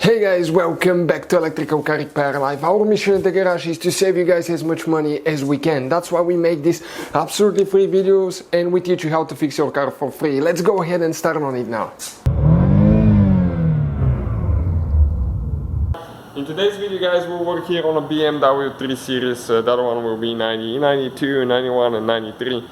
Hey guys, welcome back to Electrical Car Repair Live. Our mission at the garage is to save you guys as much money as we can. That's why we make these absolutely free videos and we teach you how to fix your car for free. Let's go ahead and start on it now. In today's video guys, we'll work here on a BMW 3 Series. That one will be E90 E92 E91 and 93.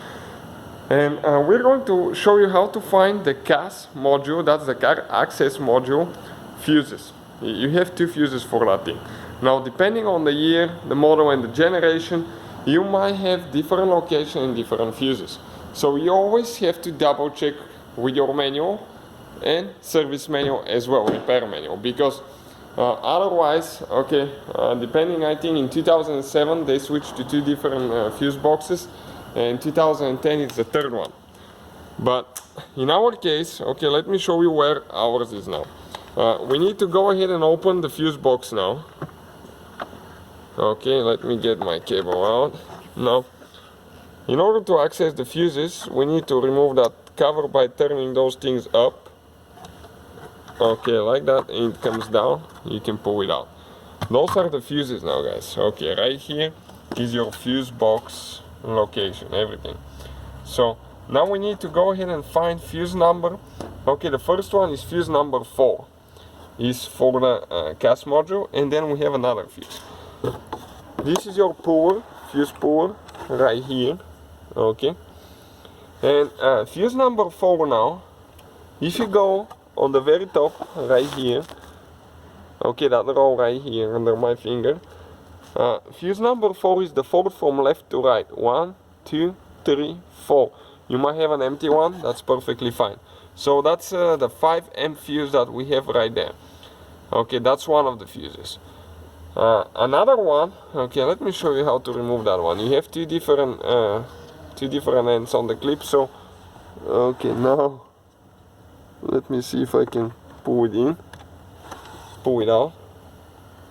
And we're going to show you how to find the CAS module, that's the car access module, fuses. You have two fuses for that thing. Now depending on the year, the model and the generation, you might have different location and different fuses. So you always have to double check with your manual and service manual as well, repair manual, because otherwise, depending, I think in 2007 they switched to two different fuse boxes, and in 2010 it's the third one. But in our case, let me show you where ours is now. We need to go ahead and open the fuse box now. Let me get my cable out. Now, in order to access the fuses, we need to remove that cover by turning those things up. Like that, and it comes down, you can pull it out. Those are the fuses now, guys. Right here is your fuse box location, everything. So now we need to go ahead and find fuse number. The first one is fuse number 4. Is for the CAS module, and then we have another fuse. This is your puller, fuse puller, right here. And fuse number 4 now, if you go on the very top, right here, that row right here under my finger, fuse number 4 is the fourth from left to right. 1, 2, 3, 4. You might have an empty one, that's perfectly fine. So that's the 5 amp fuse that we have right there. That's one of the fuses. Another one, let me show you how to remove that one. You have two different ends on the clip. So now let me see if I can pull it in, pull it out.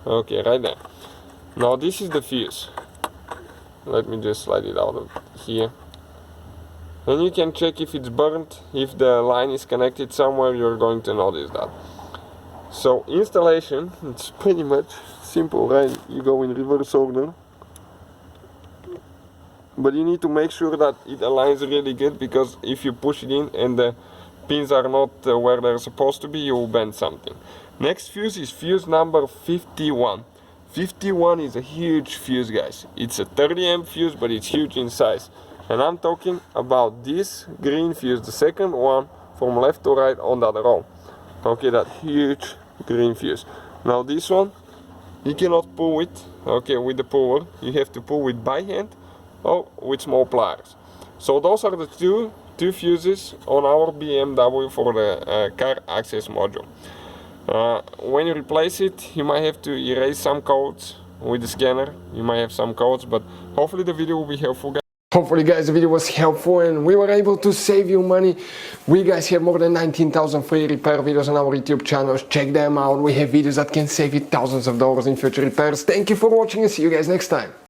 Right there. Now this is the fuse. Let me just slide it out of here. And you can check if it's burnt. If the line is connected somewhere, you're going to notice that. So installation, it's pretty much simple, right? You go in reverse order, but you need to make sure that it aligns really good, because if you push it in and the pins are not where they're supposed to be, you will bend something. Next fuse is fuse number 51. 51 is a huge fuse, guys. It's a 30 amp fuse, but it's huge in size. And I'm talking about this green fuse, the second one from left to right on that row. That huge green fuse. Now this one, you cannot pull it, with the puller. You have to pull it by hand or with small pliers. So those are the two fuses on our BMW for the car access module. When you replace it, you might have to erase some codes with the scanner. You might have some codes, but hopefully the video will be helpful, guys. Hopefully guys the video was helpful and we were able to save you money. We guys have more than 19,000 free repair videos on our YouTube channels. Check them out. We have videos that can save you thousands of dollars in future repairs. Thank you for watching and see you guys next time.